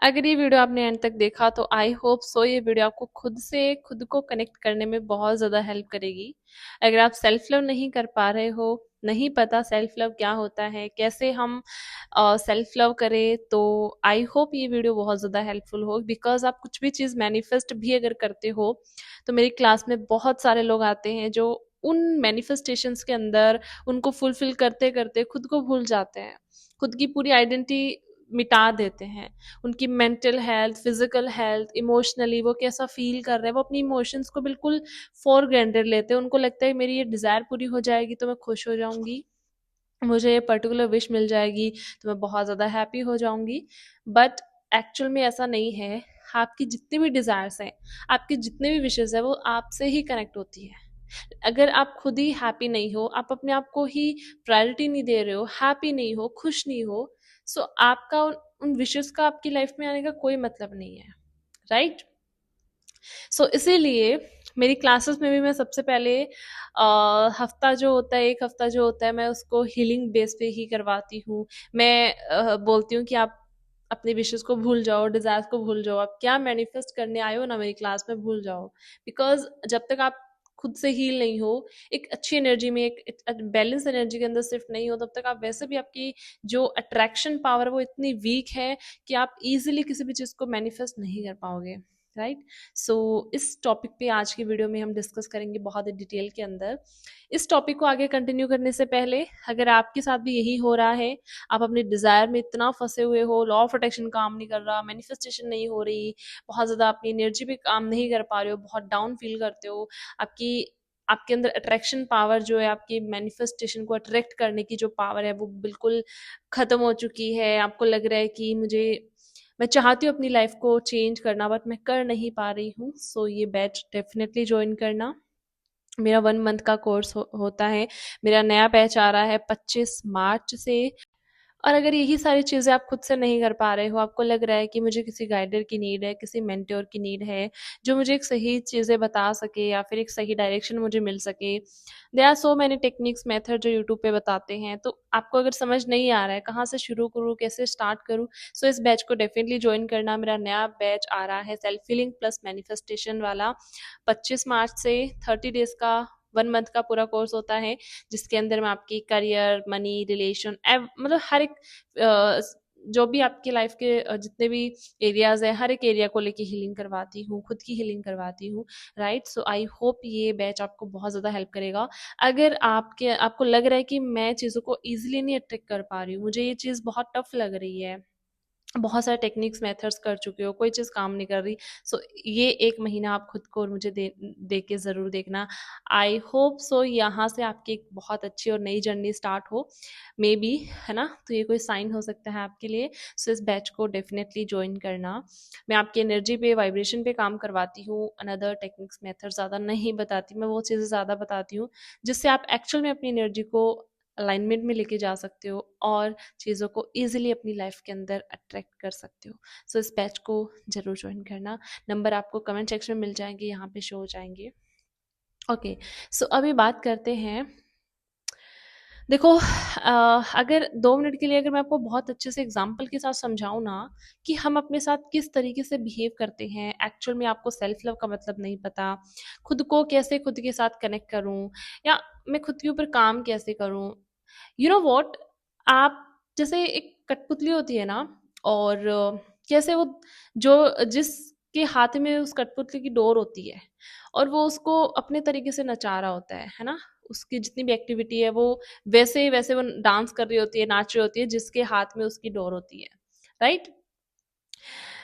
अगर ये वीडियो आपने एंड तक देखा तो आई होप सो ये वीडियो आपको खुद को कनेक्ट करने में बहुत ज़्यादा हेल्प करेगी। अगर आप सेल्फ लव नहीं कर पा रहे हो, नहीं पता सेल्फ लव क्या होता है, कैसे हम सेल्फ लव करें, तो आई होप ये वीडियो बहुत ज़्यादा हेल्पफुल हो। बिकॉज आप कुछ भी चीज़ मैनिफेस्ट भी अगर करते हो तो मेरी क्लास में बहुत सारे लोग आते हैं जो उन मैनिफेस्टेशंस के अंदर उनको फुलफिल करते करते खुद को भूल जाते हैं, खुद की पूरी आइडेंटिटी मिटा देते हैं। उनकी mental health, physical health, emotionally वो कैसा फील कर रहे हैं, वो अपनी इमोशंस को बिल्कुल फॉर ग्रांटेड लेते हैं। उनको लगता है मेरी ये डिज़ायर पूरी हो जाएगी तो मैं खुश हो जाऊंगी, मुझे ये पर्टिकुलर विश मिल जाएगी तो मैं बहुत ज़्यादा हैप्पी हो जाऊंगी। बट एक्चुअल में ऐसा नहीं है। आपकी जितनी भी डिज़ायर्स हैं, आपकी जितने भी विशेज़ है, वो आपसे ही कनेक्ट होती है। अगर आप खुद ही हैप्पी नहीं हो, आप अपने आप को ही प्रायोरिटी नहीं दे रहे हो, हैप्पी नहीं हो, खुश नहीं हो, सो आपका उन विशेस का आपकी लाइफ में आने का कोई मतलब नहीं है, राइट? सो इसीलिए मेरी क्लासेस में भी मैं सबसे पहले हफ्ता जो होता है, एक हफ्ता जो होता है, मैं उसको हीलिंग बेस पे ही करवाती हूँ। मैं बोलती हूँ कि आप अपने विशेस को भूल जाओ, डिजायर्स को भूल जाओ, आप क्या मैनिफेस्ट करने आए हो ना मेरी क्लास में भूल जाओ। बिकॉज जब तक आप खुद से हील नहीं हो, एक अच्छी एनर्जी में, एक बैलेंस एनर्जी के अंदर शिफ्ट नहीं हो, तब तक आप वैसे भी आपकी जो अट्रैक्शन पावर है वो इतनी वीक है कि आप इजीली किसी भी चीज़ को मैनिफेस्ट नहीं कर पाओगे, राइट? सो इस टॉपिक पे आज की वीडियो में हम डिस्कस करेंगे बहुत ही डिटेल के अंदर। इस टॉपिक को आगे कंटिन्यू करने से पहले, अगर आपके साथ भी यही हो रहा है, आप अपने डिज़ायर में इतना फंसे हुए हो, लॉ ऑफ अट्रैक्शन काम नहीं कर रहा, मैनिफेस्टेशन नहीं हो रही, बहुत ज़्यादा अपनी एनर्जी पे काम नहीं कर पा रहे हो, बहुत डाउन फील करते हो, आपकी आपके अंदर अट्रैक्शन पावर जो है, आपकी मैनिफेस्टेशन को अट्रैक्ट करने की जो पावर है वो बिल्कुल ख़त्म हो चुकी है। आपको लग रहा है कि मैं चाहती हूँ अपनी लाइफ को चेंज करना बट मैं कर नहीं पा रही हूँ, सो ये बैच डेफिनेटली ज्वाइन करना। मेरा 1 मंथ का कोर्स होता है। मेरा नया बैच आ रहा है 25 मार्च से। और अगर यही सारी चीज़ें आप खुद से नहीं कर पा रहे हो, आपको लग रहा है कि मुझे किसी गाइडर की नीड है, किसी मेंटर की नीड है, जो मुझे एक सही चीज़ें बता सके या फिर एक सही डायरेक्शन मुझे मिल सके। There are so many techniques, method जो यूट्यूब पे बताते हैं, तो आपको अगर समझ नहीं आ रहा है कहाँ से शुरू करूँ, कैसे स्टार्ट करूँ, सो इस बैच को डेफिनेटली ज्वाइन करना। मेरा नया बैच आ रहा है सेल्फ फीलिंग प्लस मैनिफेस्टेशन वाला, 25 मार्च से। 30 डेज का, 1 मंथ का पूरा कोर्स होता है, जिसके अंदर मैं आपकी करियर, मनी, रिलेशन, मतलब हर एक जो भी आपके लाइफ के जितने भी एरियाज है, हर एक एरिया को लेके हीलिंग करवाती हूँ, खुद की हीलिंग करवाती हूँ, राइट? सो आई होप ये बैच आपको बहुत ज़्यादा हेल्प करेगा। अगर आपको लग रहा है कि मैं चीज़ों को ईजिली नहीं अट्रैक्ट कर पा रही हूँ, मुझे ये चीज़ बहुत टफ लग रही है, बहुत सारे टेक्निक्स मेथड्स कर चुके हो, कोई चीज़ काम नहीं कर रही, सो ये 1 महीना आप खुद को और मुझे दे के ज़रूर देखना। आई होप सो यहाँ से आपकी एक बहुत अच्छी और नई जर्नी स्टार्ट हो, मे बी, है ना? तो ये कोई साइन हो सकता है आपके लिए। सो इस बैच को डेफिनेटली ज्वाइन करना। मैं आपकी एनर्जी पे, वाइब्रेशन पे काम करवाती हूँ। अनदर टेक्निक्स मेथड ज़्यादा नहीं बताती, मैं वो चीज़ें ज़्यादा बताती हूँ जिससे आप एक्चुअल में अपनी एनर्जी को अलाइनमेंट में लेके जा सकते हो और चीज़ों को ईजिली अपनी लाइफ के अंदर अट्रैक्ट कर सकते हो। सो इस बैच को ज़रूर ज्वाइन करना। नंबर आपको कमेंट सेक्शन में मिल जाएंगे, यहाँ पे शो हो जाएंगे। ओके, सो अभी बात करते हैं। देखो, अगर 2 मिनट के लिए अगर मैं आपको बहुत अच्छे से एग्जाम्पल के साथ समझाऊँ ना कि हम अपने साथ किस तरीके से बिहेव करते हैं, एक्चुअल में आपको सेल्फ लव का मतलब नहीं पता, खुद को कैसे खुद के साथ कनेक्ट करूँ, या मैं खुद के ऊपर काम कैसे करूँ, यू नो वॉट, आप जैसे एक कठपुतली होती है ना, और कैसे वो, जो जिसके हाथ में उस कठपुतली की डोर होती है और वो उसको अपने तरीके से नचा रहा होता है ना, उसकी जितनी भी एक्टिविटी है वो वैसे वैसे वो डांस कर रही होती है, नाच रही होती है, जिसके हाथ में उसकी डोर होती है, राइट?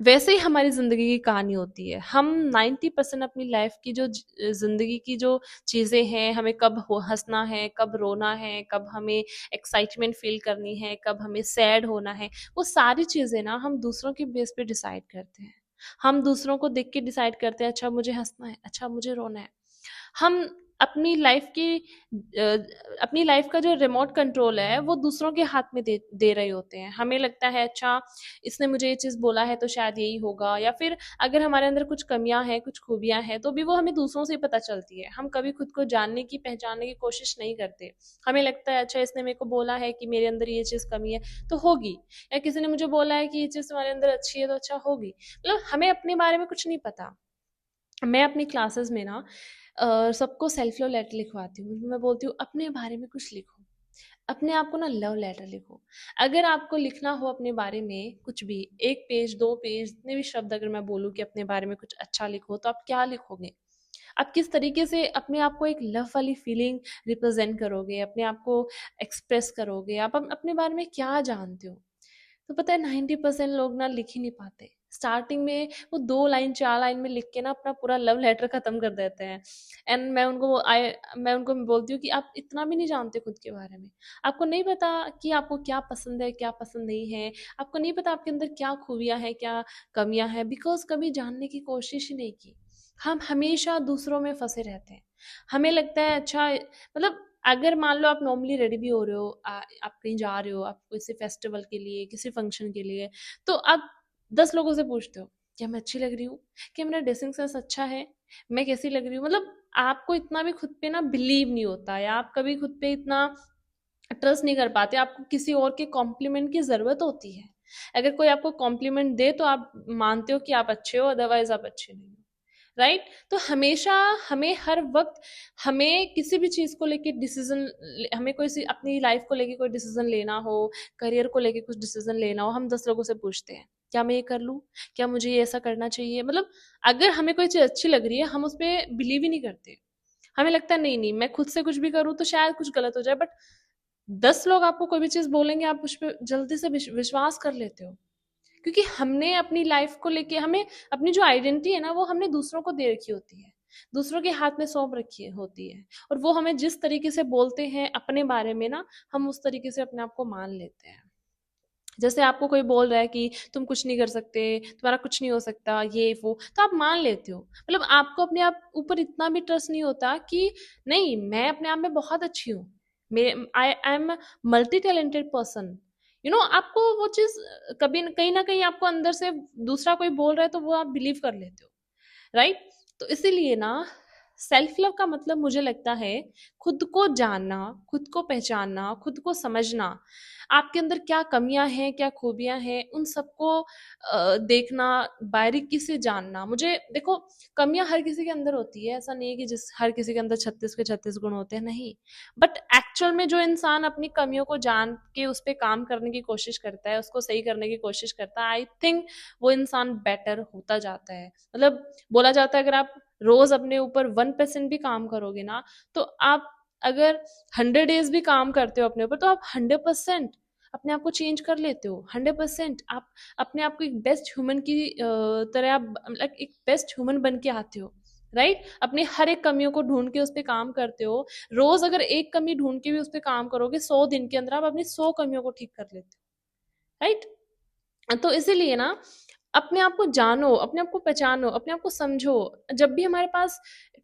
वैसे ही हमारी ज़िंदगी की कहानी होती है। हम 90% अपनी लाइफ की जो ज़िंदगी की जो चीज़ें हैं, हमें कब हंसना है, कब रोना है, कब हमें एक्साइटमेंट फील करनी है, कब हमें सैड होना है, वो सारी चीज़ें ना हम दूसरों के बेस पे डिसाइड करते हैं। हम दूसरों को देख के डिसाइड करते हैं, अच्छा मुझे हंसना है, अच्छा मुझे रोना है। हम अपनी लाइफ की अपनी लाइफ का जो रिमोट कंट्रोल है वो दूसरों के हाथ में दे दे रहे होते हैं। हमें लगता है अच्छा इसने मुझे ये चीज़ बोला है तो शायद यही होगा, या फिर अगर हमारे अंदर कुछ कमियां हैं, कुछ खूबियां हैं, तो भी वो हमें दूसरों से ही पता चलती है। हम कभी खुद को जानने की, पहचानने की कोशिश नहीं करते। हमें लगता है अच्छा इसने मेरे को बोला है कि मेरे अंदर ये चीज़ कमी है तो होगी, या किसी ने मुझे बोला है कि ये चीज़ तुम्हारे अंदर अच्छी है तो अच्छा होगी। मतलब हमें अपने बारे में कुछ नहीं पता। मैं अपनी क्लासेस में ना सबको सेल्फ लव लेटर लिखवाती हूँ। मैं बोलती हूँ अपने बारे में कुछ लिखो, अपने आप को ना लव लेटर लिखो। अगर आपको लिखना हो अपने बारे में कुछ भी, 1 पेज 2 पेज जितने भी शब्द अगर मैं बोलूँ कि अपने बारे में कुछ अच्छा लिखो, तो आप क्या लिखोगे? आप किस तरीके से अपने आप को एक लव वाली फीलिंग रिप्रेजेंट करोगे, अपने आप को एक्सप्रेस करोगे, आप अपने बारे में क्या जानते हो? तो पता है 90% लोग ना लिख ही नहीं पाते। स्टार्टिंग में वो 2 लाइन 4 लाइन में लिख के ना अपना पूरा लव लेटर खत्म कर देते हैं। एंड मैं उनको बोलती हूँ कि आप इतना भी नहीं जानते खुद के बारे में। आपको नहीं पता कि आपको क्या पसंद है, क्या पसंद नहीं है। आपको नहीं पता आपके अंदर क्या खूबियाँ हैं, क्या कमियाँ हैं, बिकॉज़ कभी जानने की कोशिश ही नहीं की। हम हमेशा दूसरों में फँसे रहते हैं। हमें लगता है अच्छा मतलब अगर मान लो आप नॉर्मली रेडी भी हो रहे हो, आप कहीं जा रहे हो, आप किसी फेस्टिवल के लिए, किसी फंक्शन के लिए, तो आप 10 लोगों से पूछते हो, क्या मैं अच्छी लग रही हूँ? क्या मेरा ड्रेसिंग सेंस अच्छा है? मैं कैसी लग रही हूँ? मतलब आपको इतना भी खुद पे ना बिलीव नहीं होता, या आप कभी खुद पे इतना ट्रस्ट नहीं कर पाते, आपको किसी और के कॉम्प्लीमेंट की ज़रूरत होती है। अगर कोई आपको कॉम्प्लीमेंट दे तो आप मानते हो कि आप अच्छे हो, अदरवाइज़ आप अच्छे नहीं हो। राइट? तो हमेशा हमें हर वक्त हमें किसी भी चीज़ को लेके डिसीजन, हमें कोई सी अपनी लाइफ को लेके कोई डिसीजन लेना हो, करियर को लेके कुछ डिसीजन लेना हो, हम 10 लोगों से पूछते हैं, क्या मैं ये कर लूँ? क्या मुझे ये ऐसा करना चाहिए? मतलब अगर हमें कोई चीज़ अच्छी लग रही है, हम उस पर बिलीव ही नहीं करते। हमें लगता है नहीं नहीं, मैं खुद से कुछ भी करूँ तो शायद कुछ गलत हो जाए, बट 10 लोग आपको कोई भी चीज़ बोलेंगे, आप उस पर जल्दी से विश्वास कर लेते हो। क्योंकि हमने अपनी लाइफ को लेके, हमें अपनी जो आइडेंटिटी है ना वो हमने दूसरों को दे रखी होती है, दूसरों के हाथ में सौंप रखी होती है, और वो हमें जिस तरीके से बोलते हैं अपने बारे में ना, हम उस तरीके से अपने आप को मान लेते हैं। जैसे आपको कोई बोल रहा है कि तुम कुछ नहीं कर सकते, तुम्हारा कुछ नहीं हो सकता, ये वो, तो आप मान लेते हो। मतलब आपको अपने आप ऊपर इतना भी ट्रस्ट नहीं होता कि नहीं, मैं अपने आप में बहुत अच्छी हूँ, I am multi talented person. आपको वो चीज कभी कहीं ना कहीं आपको अंदर से दूसरा कोई बोल रहा है तो वो आप बिलीव कर लेते हो। राइट? तो इसीलिए ना सेल्फ लव का मतलब मुझे लगता है खुद को जानना, खुद को पहचानना, खुद को समझना, आपके अंदर क्या कमियां हैं, क्या खूबियां हैं, उन सबको देखना, बारीकी से जानना। मुझे देखो, कमियां हर किसी के अंदर होती है, ऐसा नहीं है कि जिस हर किसी के अंदर 36 के 36 गुण होते हैं, नहीं। बट एक्चुअल में जो इंसान अपनी कमियों को जान के उस पर काम करने की कोशिश करता है, उसको सही करने की कोशिश करता है, आई थिंक वो इंसान बेटर होता जाता है। मतलब बोला जाता है अगर आप रोज अपने ऊपर 1% भी काम करोगे ना, तो आप अगर 100 डेज भी काम करते हो अपने ऊपर, तो आप 100% अपने आप को चेंज कर लेते हो। 100% आप अपने आप को एक बेस्ट ह्यूमन की तरह आप मतलब एक बेस्ट ह्यूमन बन के आते हो। राइट? अपनी हर एक कमियों को ढूंढ के उस पर काम करते हो। रोज अगर एक कमी ढूंढ के भी उस पर काम करोगे, 100 दिन के अंदर आप अपनी 100 कमियों को ठीक कर लेते हो। राइट? तो इसीलिए ना अपने आप को जानो, अपने आप को पहचानो, अपने आप को समझो। जब भी हमारे पास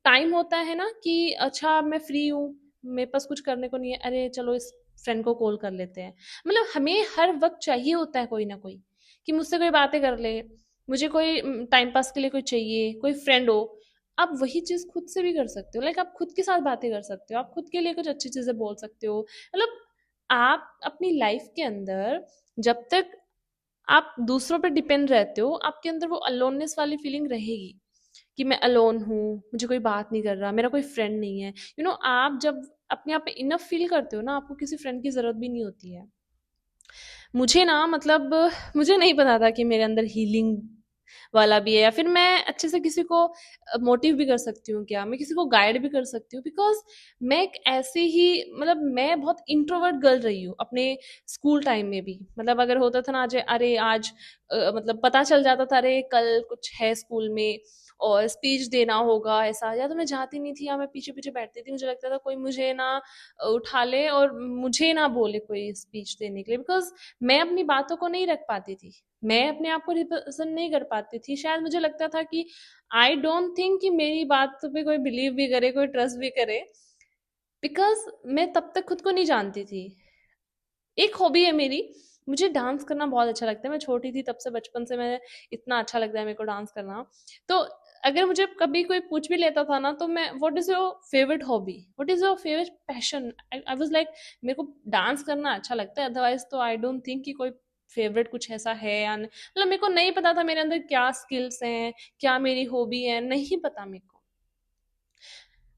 टाइम होता है ना कि अच्छा मैं फ्री हूँ, मेरे पास कुछ करने को नहीं है, अरे चलो इस फ्रेंड को कॉल कर लेते हैं। मतलब हमें हर वक्त चाहिए होता है कोई ना कोई, कि मुझसे कोई बातें कर ले, मुझे कोई टाइम पास के लिए कोई चाहिए, कोई फ्रेंड हो। आप वही चीज खुद से भी कर सकते हो, लाइक आप खुद के साथ बातें कर सकते हो, आप खुद के लिए कुछ अच्छी चीजें बोल सकते हो। मतलब आप अपनी लाइफ के अंदर जब तक आप दूसरों पे डिपेंड रहते हो, आपके अंदर वो अलोननेस वाली फीलिंग रहेगी कि मैं अलोन हूँ, मुझे कोई बात नहीं कर रहा, मेरा कोई फ्रेंड नहीं है। आप जब अपने आप में इनफ फील करते हो ना, आपको किसी फ्रेंड की जरूरत भी नहीं होती है। मुझे ना मतलब मुझे नहीं पता था कि मेरे अंदर हीलिंग वाला भी है, या फिर मैं अच्छे से किसी को मोटिव भी कर सकती हूँ, क्या मैं किसी को गाइड भी कर सकती हूँ, बिकॉज मैं एक ऐसे ही, मतलब मैं बहुत इंट्रोवर्ट गर्ल रही हूँ अपने स्कूल टाइम में भी। मतलब अगर होता था ना, आज अरे आज मतलब पता चल जाता था अरे कल कुछ है स्कूल में, और स्पीच देना होगा ऐसा, या तो मैं जाती नहीं थी या मैं पीछे-पीछे बैठती थी। मुझे लगता था कोई मुझे ना उठा ले और मुझे ना बोले कोई स्पीच देने के लिए, बिकॉज़ मैं अपनी बातों को नहीं रख पाती थी। मैं अपने आप को रिप्रेज़ेंट नहीं कर पाती थी। शायद मुझे लगता था कि आई डोंट थिंक कि मेरी बात पे कोई बिलीव भी करे, कोई ट्रस्ट भी करे, बिकॉज़ मैं तब तक खुद को नहीं जानती थी। एक हॉबी है मेरी, मुझे डांस करना बहुत अच्छा लगता है। मैं छोटी थी तब से, बचपन से मैं इतना अच्छा लगता है मेरे को डांस करना। तो अगर मुझे कभी कोई पूछ भी लेता था ना, तो मैं what is your favourite hobby? What is your favourite passion? I I was like मेरे को डांस करना अच्छा लगता है, अदरवाइज़ तो आई डोंट थिंक कि कोई फेवरेट कुछ ऐसा है या मतलब मेरे को नहीं पता था मेरे अंदर क्या स्किल्स हैं, क्या मेरी हॉबी है, नहीं पता मेरे को।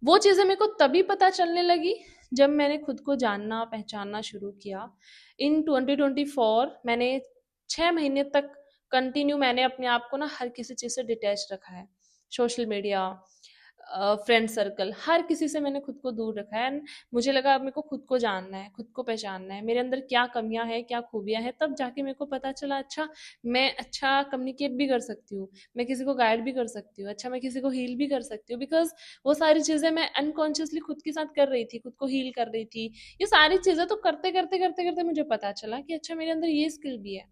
वो चीज़ें मेरे को तभी पता चलने लगी जब मैंने खुद को जानना पहचानना शुरू किया। इन 2024 मैंने 6 महीने तक कंटिन्यू मैंने अपने आप को ना हर किसी चीज़ से डिटैच रखा है। सोशल मीडिया, फ्रेंड सर्कल, हर किसी से मैंने खुद को दूर रखा है। एंड मुझे लगा अब मेरे को खुद को जानना है, खुद को पहचानना है, मेरे अंदर क्या कमियां हैं, क्या खूबियां हैं। तब जाके मेरे को पता चला, अच्छा मैं अच्छा कम्युनिकेट भी कर सकती हूँ, मैं किसी को गाइड भी कर सकती हूँ, अच्छा मैं किसी को हील भी कर सकती हूँ, बिकॉज वो सारी चीजें मैं अनकॉन्शियसली खुद के साथ कर रही थी, खुद को हील कर रही थी। ये सारी चीजें तो करते करते करते करते मुझे पता चला कि अच्छा मेरे अंदर ये स्किल भी है,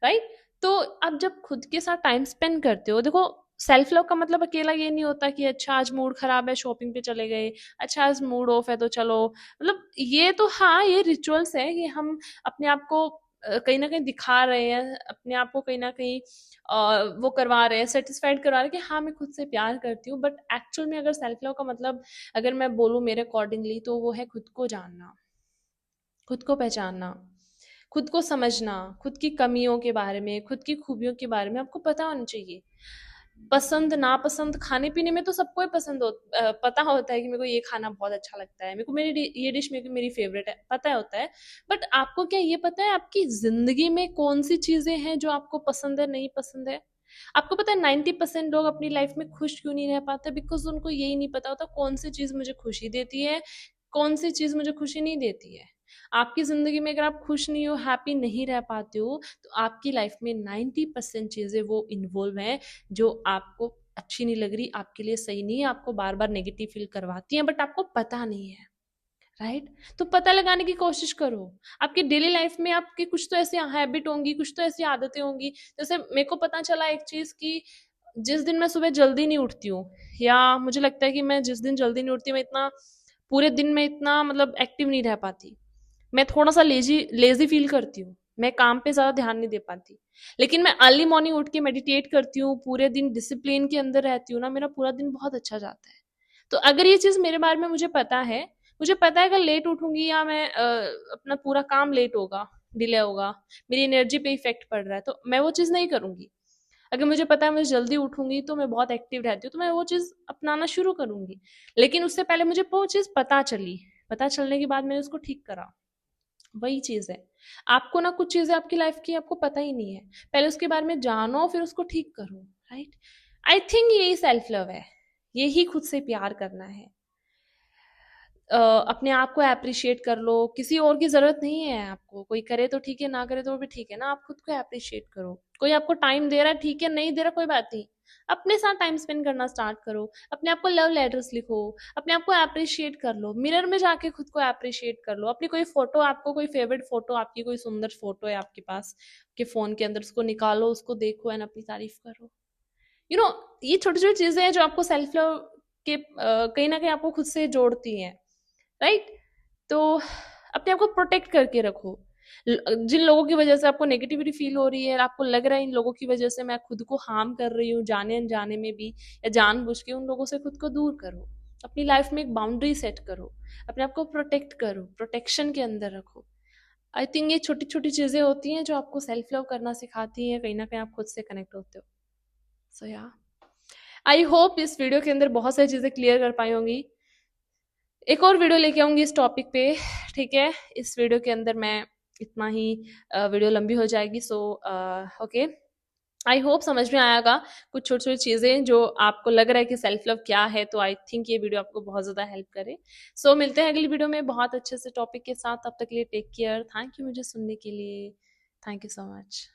राइट। तो आप जब खुद के साथ टाइम स्पेंड करते हो, देखो सेल्फ लव का मतलब अकेला ये नहीं होता कि अच्छा आज मूड खराब है शॉपिंग पे चले गए, अच्छा आज मूड ऑफ है तो चलो, मतलब ये तो हाँ ये रिचुअल्स है कि हम अपने आप को कहीं ना कहीं दिखा रहे हैं, अपने आप को कहीं ना कहीं वो करवा रहे हैं, सेटिस्फाइड करवा रहे हैं कि हाँ मैं खुद से प्यार करती हूँ। बट एक्चुअल में अगर सेल्फ लव का मतलब अगर मैं बोलूँ मेरे अकॉर्डिंगली, तो वो है खुद को जानना, खुद को पहचानना, खुद को समझना, खुद की कमियों के बारे में, खुद की खूबियों के बारे में आपको पता होना चाहिए। पसंद नापसंद खाने पीने में तो सबको ही पता होता है कि मेरे को ये खाना बहुत अच्छा लगता है, मेरे को ये डिश मेरी फेवरेट है, पता होता है। बट आपको क्या ये पता है आपकी जिंदगी में कौन सी चीजें हैं जो आपको पसंद है, नहीं पसंद है? आपको पता है 90% लोग अपनी लाइफ में खुश क्यों नहीं रह पाते? बिकॉज उनको यही नहीं पता होता कौन सी चीज मुझे खुशी देती है, कौन सी चीज मुझे खुशी नहीं देती है। आपकी जिंदगी में अगर आप खुश नहीं हो, हैप्पी नहीं रह पाते हो, तो आपकी लाइफ में 90% चीजें वो इन्वॉल्व हैं जो आपको अच्छी नहीं लग रही, आपके लिए सही नहीं है, आपको बार बार नेगेटिव फील करवाती हैं, बट आपको पता नहीं है, राइट। तो पता लगाने की कोशिश करो। आपकी डेली लाइफ में आपकी कुछ तो ऐसी हैबिट होंगी, कुछ तो ऐसी आदतें होंगी। जैसे मेरे को पता चला एक चीज की, जिस दिन मैं सुबह जल्दी नहीं उठती हूँ, या मुझे लगता है कि मैं जिस दिन जल्दी नहीं उठती, मैं इतना पूरे दिन में इतना मतलब एक्टिव नहीं रह पाती, मैं थोड़ा सा लेजी लेजी फील करती हूँ, मैं काम पे ज्यादा ध्यान नहीं दे पाती। लेकिन मैं अर्ली मॉर्निंग उठ के मेडिटेट करती हूँ, पूरे दिन डिसिप्लिन के अंदर रहती हूँ ना, मेरा पूरा दिन बहुत अच्छा जाता है। तो अगर ये चीज मेरे बारे में मुझे पता है, मुझे पता है अगर लेट उठूंगी या मैं अपना पूरा काम लेट होगा, डिले होगा, मेरी एनर्जी पे इफेक्ट पड़ रहा है, तो मैं वो चीज नहीं करूंगी। अगर मुझे पता है मैं जल्दी उठूंगी तो मैं बहुत एक्टिव रहती हूँ, तो मैं वो चीज अपनाना शुरू करूंगी। लेकिन उससे पहले मुझे वो चीज पता चली, पता चलने के बाद मैंने उसको ठीक करा। वही चीज है, आपको ना कुछ चीजें आपकी लाइफ की आपको पता ही नहीं है, पहले उसके बारे में जानो फिर उसको ठीक करो, राइट। आई थिंक यही सेल्फ लव है, यही खुद से प्यार करना है। अपने आप को अप्रिशिएट कर लो, किसी और की जरूरत नहीं है आपको, कोई करे तो ठीक है, ना करे तो भी ठीक है ना, आप खुद को अप्रिशिएट करो। कोई आपको टाइम दे रहा है ठीक है, नहीं दे रहा कोई बात नहीं, अपने साथ टाइम स्पेंड करना स्टार्ट करो, अपने आप को लव लेटर्स लिखो, अपने आप को अप्रिशिएट कर लो, मिरर में जाके खुद को अप्रिशिएट कर लो। अपनी कोई फोटो, आपको कोई फेवरेट फोटो, आपकी कोई सुंदर फोटो है आपके पास के फोन के अंदर, उसको निकालो, उसको देखो एंड अपनी तारीफ करो। यू नो, ये छोटी छोटी चीजें हैं जो आपको सेल्फ लव के कहीं ना कहीं आपको खुद से जोड़ती हैं, राइट। तो अपने आप को प्रोटेक्ट करके रखो। जिन लोगों की वजह से आपको नेगेटिविटी फील हो रही है, आपको लग रहा है इन लोगों की वजह से मैं खुद को हार्म कर रही हूँ, जाने अनजाने में भी या जानबूझ के, उन लोगों से खुद को दूर करो। अपनी लाइफ में एक बाउंड्री सेट करो, अपने आप को प्रोटेक्ट करो, प्रोटेक्शन के अंदर रखो। आई थिंक ये छोटी छोटी चीजें होती हैं जो आपको सेल्फ लव करना सिखाती हैं, कहीं ना कहीं आप खुद से कनेक्ट होते हो। सो या आई होप इस वीडियो के अंदर बहुत सारी चीजें क्लियर कर पाई होंगी। एक और वीडियो लेके आऊंगी इस टॉपिक पे, ठीक है। इस वीडियो के अंदर मैं इतना ही, वीडियो लंबी हो जाएगी, सो ओके। आई होप समझ में आएगा कुछ छोटी छोटी चीजें जो आपको लग रहा है कि सेल्फ लव क्या है, तो आई थिंक ये वीडियो आपको बहुत ज्यादा हेल्प करे। सो मिलते हैं अगली वीडियो में बहुत अच्छे से टॉपिक के साथ, तब तक के लिए टेक केयर, थैंक यू मुझे सुनने के लिए, थैंक यू सो मच।